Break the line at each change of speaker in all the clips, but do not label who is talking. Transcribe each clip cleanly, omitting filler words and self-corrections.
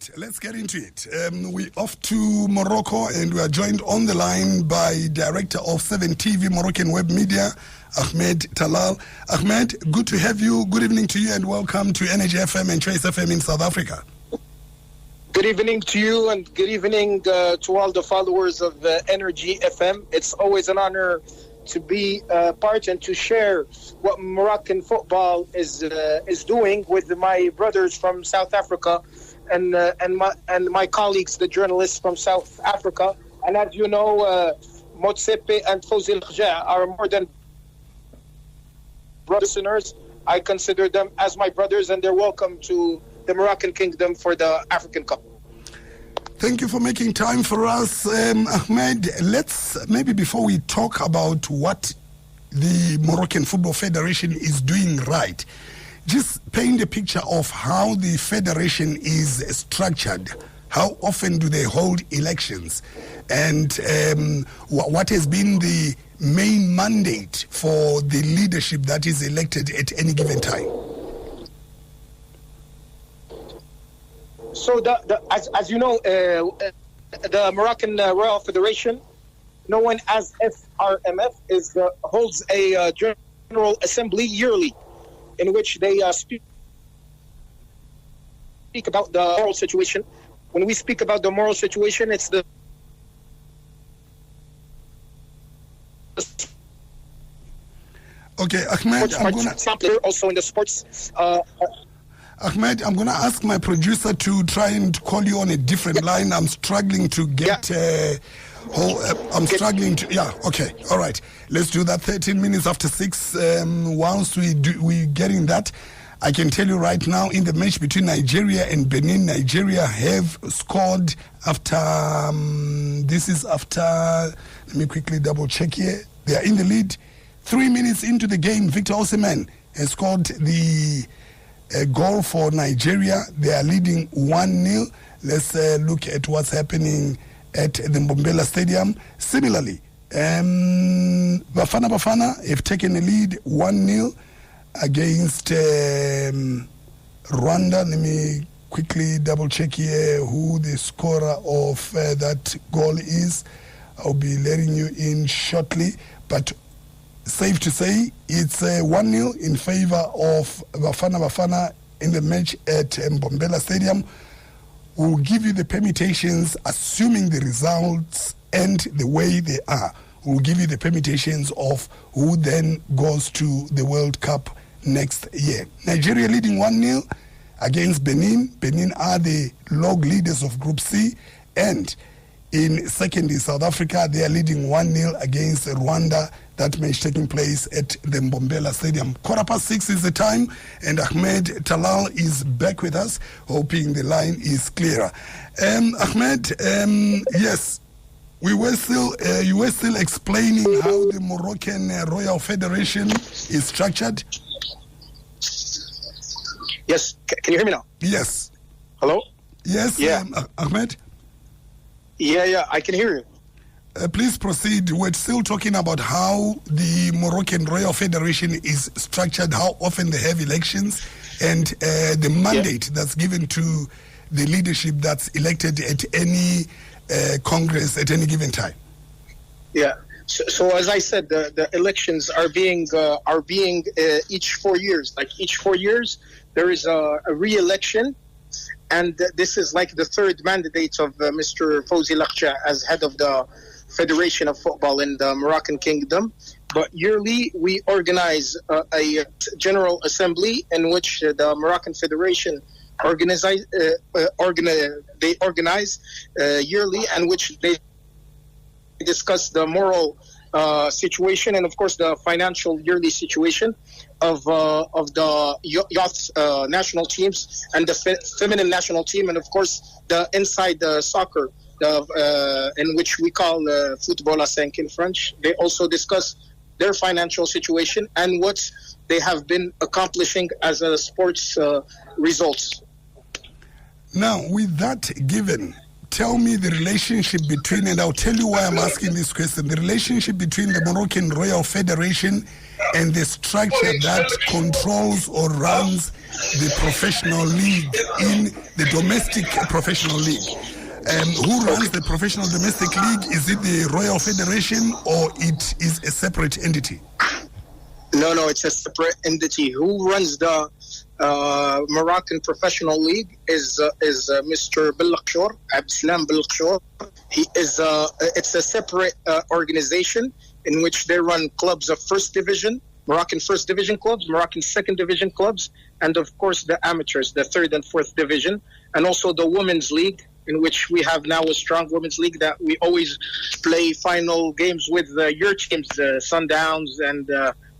right, let's get into it. We're off to Morocco and we are joined on the line by Director of 7 TV Moroccan Web Media, Ahmed Talal. Ahmed, good to have you. Good evening to you and welcome to Energy FM and Choice FM in South Africa.
Good evening to you and good evening to all the followers of Energy FM. It's always an honor to be part and to share what Moroccan football is doing with my brothers from South Africa and my colleagues, the journalists from South Africa. And as you know, Motsepe and Fawzi Al-Khja are more than listeners. I consider them as my brothers, and they're welcome to the Moroccan Kingdom for the African Cup.
Thank you for making time for us, Ahmed. Let's, maybe before we talk about what the Moroccan Football Federation is doing right, just paint a picture of how the federation is structured. How often do they hold elections? And what has been the main mandate for the leadership that is elected at any given time?
So, as you know, the Moroccan Royal Federation, known as FRMF, holds a General Assembly yearly, in which they speak about the moral situation. When we speak about the moral situation, it's the
okay, Ahmed.
Also in the sports.
Ahmed, I'm going to ask my producer to try and call you on a different line. I'm struggling to get... Yeah, okay, all right. Let's do that. 13 minutes after 6. Whilst we're getting that, I can tell you right now, in the match between Nigeria and Benin, Nigeria have scored after... let me quickly double check here. They are in the lead. 3 minutes into the game, Victor Osimhen has scored the... a goal for Nigeria. They are leading 1-0. Let's look at what's happening at the Mbombela Stadium. Similarly, Bafana have taken a lead 1-0 against Rwanda. Let me quickly double check here who the scorer of that goal is. I'll be letting you in shortly, but safe to say it's 1-0 in favor of Bafana in the match at Mbombela Stadium. We'll give you the permutations, assuming the results and the way they are. We'll give you the permutations of who then goes to the World Cup next year. Nigeria leading 1-0 against Benin. Benin are the log leaders of Group C, and in second is South Africa. They are leading 1-0 against Rwanda. That match taking place at the Mbombela Stadium. 6:15 is the time, and Ahmed Talal is back with us, hoping the line is clearer. Ahmed, yes, you were still explaining how the Moroccan Royal Federation is structured.
Yes, can you hear me now?
Yes.
Hello?
Yes,
yeah.
Ahmed?
Yeah, I can hear you.
Please proceed. We're still talking about how the Moroccan Royal Federation is structured, how often they have elections, and the mandate that's given to the leadership that's elected at any Congress at any given time.
Yeah. So as I said, the elections are being each 4 years. Like each 4 years, there is a re-election. And this is like the third mandate of Mr. Fawzi Al-Khja as head of the Federation of Football in the Moroccan Kingdom. But yearly, we organize a General Assembly in which the Moroccan Federation organize yearly, and which they discuss the moral situation and, of course, the financial yearly situation of the youth national teams and the feminine national team, and of course the inside soccer, in which we call football à 5 in French. They also discuss their financial situation and what they have been accomplishing as a sports results.
Now, with that given, tell me the relationship between, and I'll tell you why I'm asking this question, the relationship between the Moroccan Royal Federation and the structure that controls or runs the professional league in the domestic professional league. Who runs the professional domestic league? Is it the Royal Federation or it is a separate entity?
No, it's a separate entity. Who runs the Moroccan Professional League is Mr. Bilakshor, Abdeslam Bilakshor. It's a separate organization in which they run clubs of first division, Moroccan first division clubs, Moroccan second division clubs, and of course the amateurs, the third and fourth division, and also the women's league, in which we have now a strong women's league that we always play final games with your teams, Sundowns, and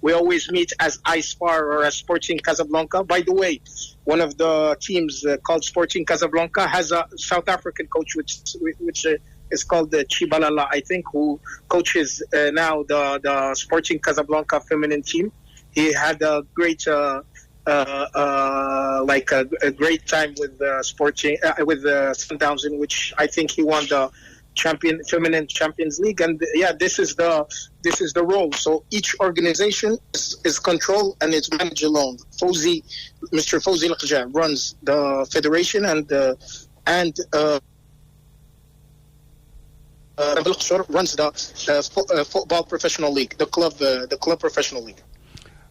we always meet as ISPAR or as Sporting Casablanca. By the way, one of the teams called Sporting Casablanca has a South African coach, which is called Chibalala, I think, who coaches now the Sporting Casablanca feminine team. He had a great a great time with Sporting with Sundowns, in which I think he won the feminine Champions League. And this is the role. So each organization is controlled and it's managed alone. Mr. Fawzi Lakja runs the federation, and runs the football professional league, the club professional league.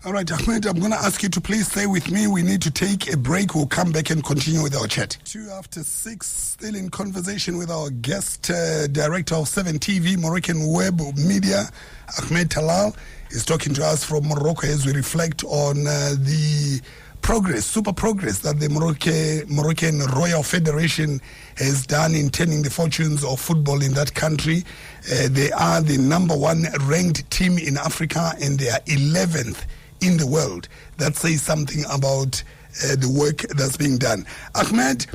All right, Ahmed, I'm going to ask you to please stay with me. We need to take a break. We'll come back and continue with our chat. 6:02, still in conversation with our guest, director of 7 TV, Moroccan Web Media, Ahmed Talal. He's talking to us from Morocco as we reflect on the super progress that the Moroccan Royal Federation has done in turning the fortunes of football in that country. They are the number 1 ranked team in Africa, and they are 11th in the world. That says something about the work that's being done. Ahmed,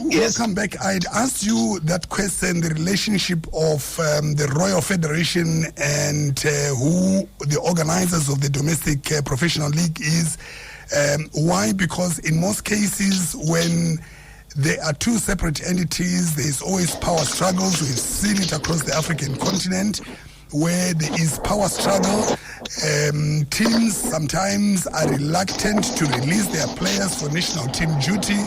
yes.
Welcome back. I'd asked you that question, the relationship of the Royal Federation and who the organizers of the domestic professional league is. Why? Because in most cases, when there are 2 separate entities, there's always power struggles. We've seen it across the African continent, where there is power struggle. Teams sometimes are reluctant to release their players for national team duty,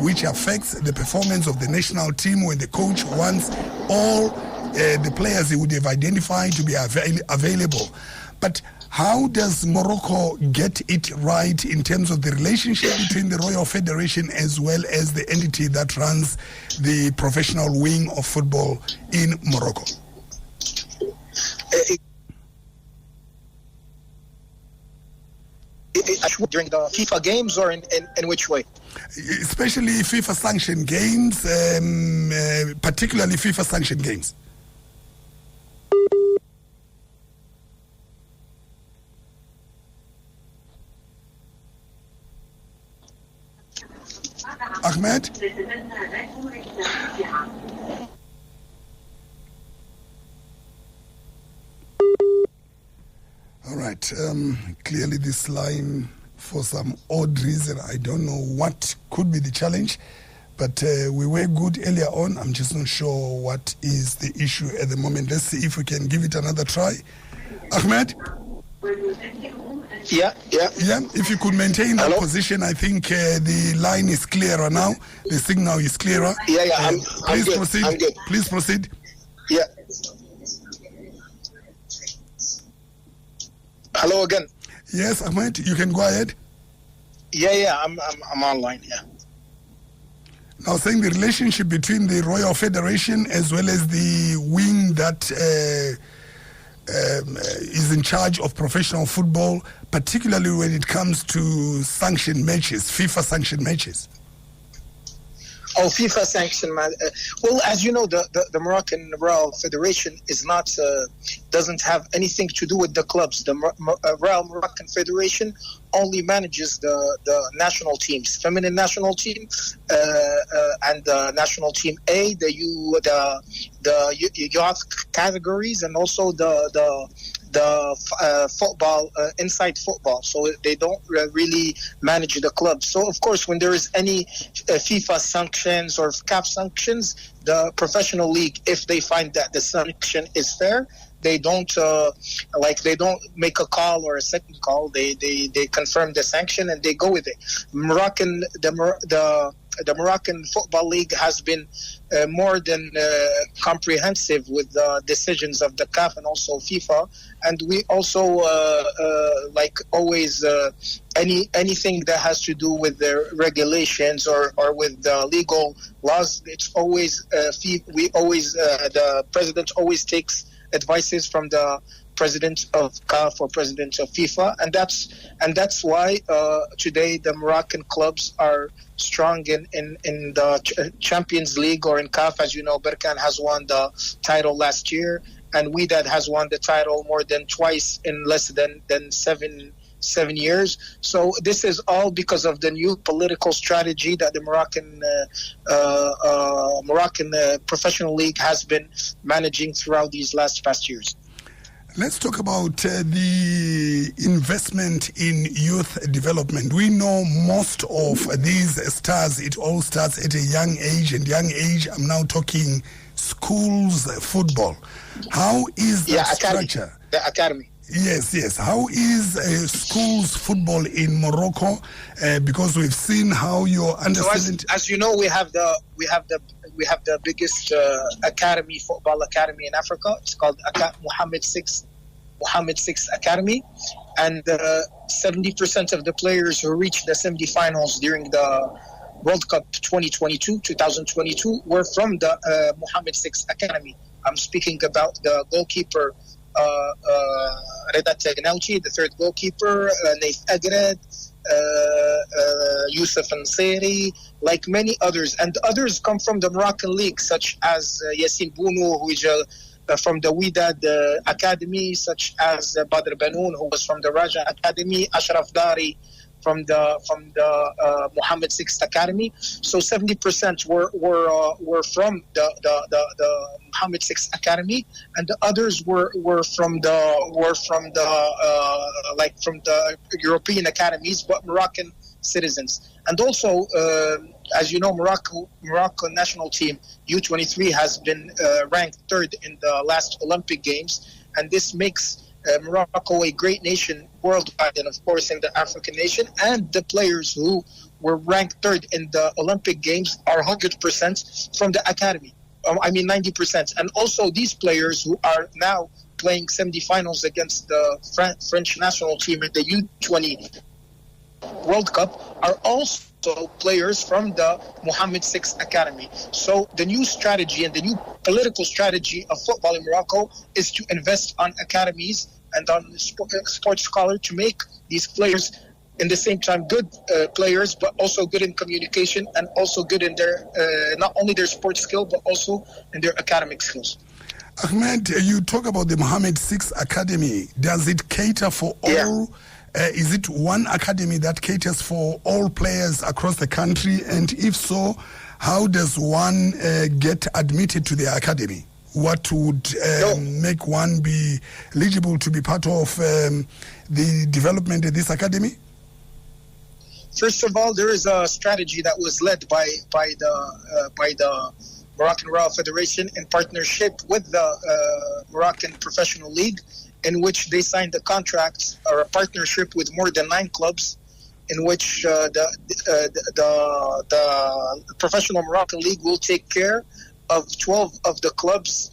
which affects the performance of the national team when the coach wants all the players he would have identified to be available. But how does Morocco get it right in terms of the relationship between the Royal Federation as well as the entity that runs the professional wing of football in Morocco?
During the FIFA games, or in which way?
Especially FIFA sanctioned games, particularly FIFA sanctioned games. Ahmed? All right. Clearly this line, for some odd reason, I don't know what could be the challenge, but we were good earlier on. I'm just not sure what is the issue at the moment. Let's see if we can give it another try. Ahmed?
Yeah.
If you could maintain that position, I think the line is clearer now. The signal is clearer.
Yeah.
Please
good.
proceed.
I'm good.
Please proceed.
Yeah. Hello again.
Yes, Ahmed, you can go ahead.
Yeah. I'm online. Yeah.
Now, saying the relationship between the Royal Federation as well as the wing that is in charge of professional football, particularly when it comes to sanctioned matches, FIFA sanctioned matches.
Oh, FIFA sanction. Well, as you know, the Moroccan Royal Federation is not doesn't have anything to do with the clubs. The Royal Moroccan Federation only manages the national teams, feminine national team, and the national team A, the youth categories, and also the football, inside football. So they don't really manage the club. So of course, when there is any FIFA sanctions or CAF sanctions, the professional league, if they find that the sanction is fair, they don't they don't make a call or a second call. They confirm the sanction and they go with it. The Moroccan Football League has been more than comprehensive with the decisions of the CAF and also FIFA, and we also anything that has to do with the regulations or with the legal laws. It's always the president always takes advices from the president of CAF or president of FIFA, and that's why today the Moroccan clubs are strong in the Champions League or in CAF. As you know, Berkane has won the title last year, and Wydad has won the title more than twice in less than 7 years. So this is all because of the new political strategy that the Moroccan professional league has been managing throughout these past years.
Let's talk about the investment in youth development. We know most of these stars, it all starts at a young age, and young age, I'm now talking schools football. How is that structure?
The academy.
Yes. How is schools football in Morocco? Because we've seen how your understanding.
So as you know, we have the biggest football academy in Africa. It's called Mohammed VI Academy, and 70% of the players who reached the semi-finals during the World Cup 2022 were from the Mohammed VI Academy. I'm speaking about the goalkeeper Reda Tegnauti, the third goalkeeper, Naif Agred, Youssef Ansari, like many others. And others come from the Moroccan league, such as Yassine Bounou, who is from the Wydad Academy, such as Badr Banoun, who was from the Raja Academy, Ashraf Dari from the Mohammed VI Academy. So 70% were from the Mohammed VI Academy, and the others were from the European academies, but Moroccan citizens. And also, as you know, Morocco national team U23 has been ranked third in the last Olympic Games, and this makes Morocco a great nation worldwide, and of course in the African nation. And the players who were ranked third in the Olympic Games are 100% from the academy. 90%. And also these players who are now playing semi-finals against the French national team at the U20 World Cup are also players from the Mohammed VI Academy. So the new strategy and the new political strategy of football in Morocco is to invest on academies and on sports scholar to make these players in the same time good players, but also good in communication and also good in their not only their sports skill, but also in their academic skills.
Ahmed, you talk about the Mohammed VI Academy. Does it cater for all? Is it one academy that caters for all players across the country? And if so, how does one get admitted to the academy? What would make one be eligible to be part of the development of this academy?
First of all, there is a strategy that was led by the Moroccan Royal Federation in partnership with the Moroccan Professional League, in which they signed a contract or a partnership with more than 9 clubs, in which the Professional Moroccan League will take care of 12 of the clubs'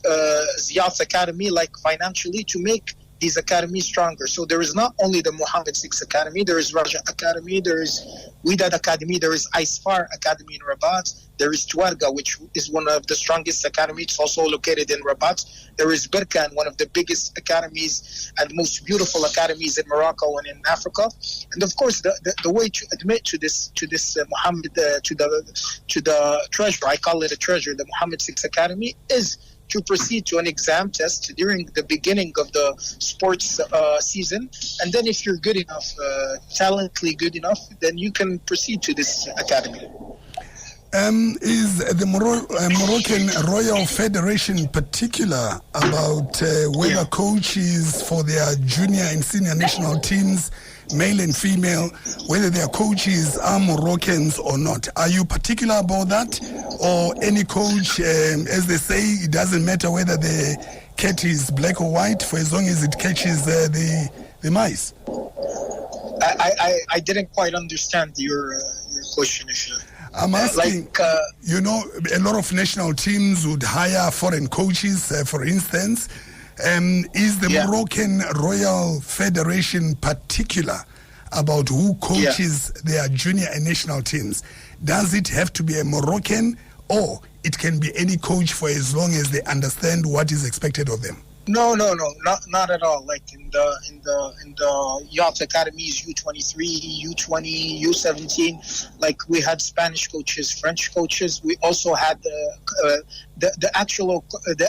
youth academy, like financially, to make these academies stronger. So there is not only the Mohammed VI Academy, there is Raja Academy, there is Wydad Academy, there is Isfar Academy in Rabat, there is Tuarga, which is one of the strongest academies. It's also located in Rabat. There is Berkane, one of the biggest academies and most beautiful academies in Morocco and in Africa. And of course, the way to admit to this Mohammed to the treasure, I call it a treasure, the Mohammed VI Academy, is to proceed to an exam test during the beginning of the sports season. And then if you're good enough, talently good enough, then you can proceed to this academy.
Is the Moroccan Royal Federation particular about whether coaches for their junior and senior national teams, male and female, whether their coaches are Moroccans or not? Are you particular about that? Or any coach, as they say, it doesn't matter whether the cat is black or white for as long as it catches the mice.
I didn't quite understand your question.
I'm asking, you know, a lot of national teams would hire foreign coaches, for instance. Is the Moroccan Royal Federation particular about who coaches their junior and national teams? Does it have to be a Moroccan, or it can be any coach for as long as they understand what is expected of them?
No, not at all. Like in the yacht academies, U23, U20, U17, like we had Spanish coaches, French coaches. We also had the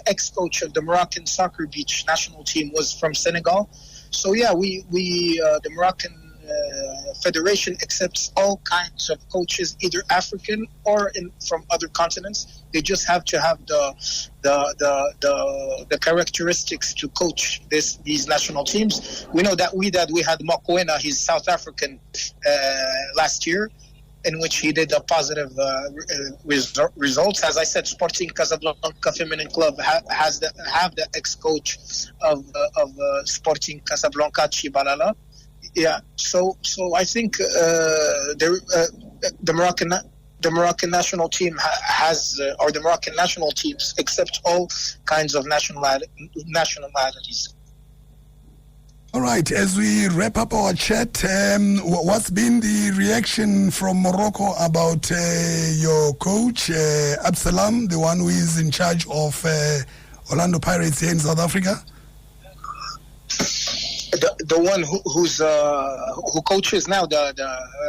ex-coach of the Moroccan soccer beach national team was from Senegal. So yeah, we the Moroccan Federation accepts all kinds of coaches, either African or from other continents. They just have to have the characteristics to coach these national teams. We know that we had Mokwena, he's South African, last year, in which he did a positive results. As I said, Sporting Casablanca Feminine Club have the ex-coach of Sporting Casablanca, Chibalala. Yeah, so I think the Moroccan national team has, or the Moroccan national teams accept all kinds of nationalities.
All right, as we wrap up our chat, what's been the reaction from Morocco about your coach, Absalam, the one who is in charge of Orlando Pirates here in South Africa?
The one who coaches now, the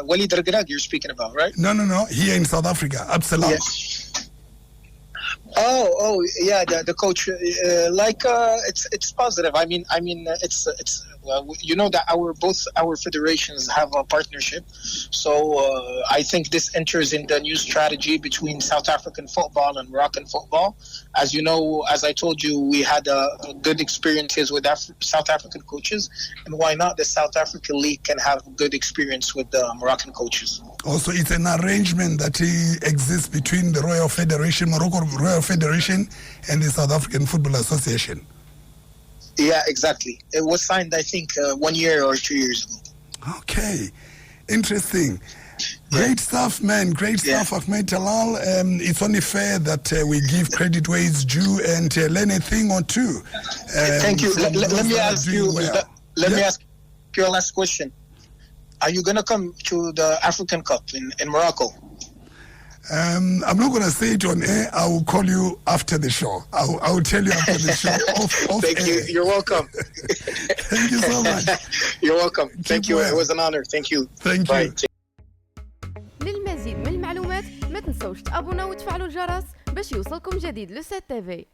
Walid Regrag you're speaking about, right?
No, here in South Africa, Absalam.
Yes. Oh, yeah, the coach, it's positive. I mean, it's you know that both our federations have a partnership, so I think this enters in the new strategy between South African football and Moroccan football. As you know, as I told you, we had good experiences with South African coaches, and why not the South African League can have good experience with the Moroccan coaches.
Also, it's an arrangement that exists between the Royal Federation, Morocco Royal Federation, and the South African Football Association.
Yeah, exactly. It was signed, I think, 1 year or 2 years ago.
Okay, interesting. Great stuff, man. Great stuff, Ahmed Talal. It's only fair that we give credit where it's due and learn a thing or two.
Thank you. Let me ask you. Let me ask you a last question. Are you going to come to the African Cup in Morocco?
I'm not going to say it on air. I will call you after the show. I will tell you after the show. Off
Thank
air.
you. You're welcome.
Thank you so much.
You're welcome. Thank you. It was an honor. Thank you.
Thank
Bye.
you.
للمزيد من المعلومات ما تنسوش تابونا وتفعلوا الجرس باش يوصلكم جديد لو 7 تي في.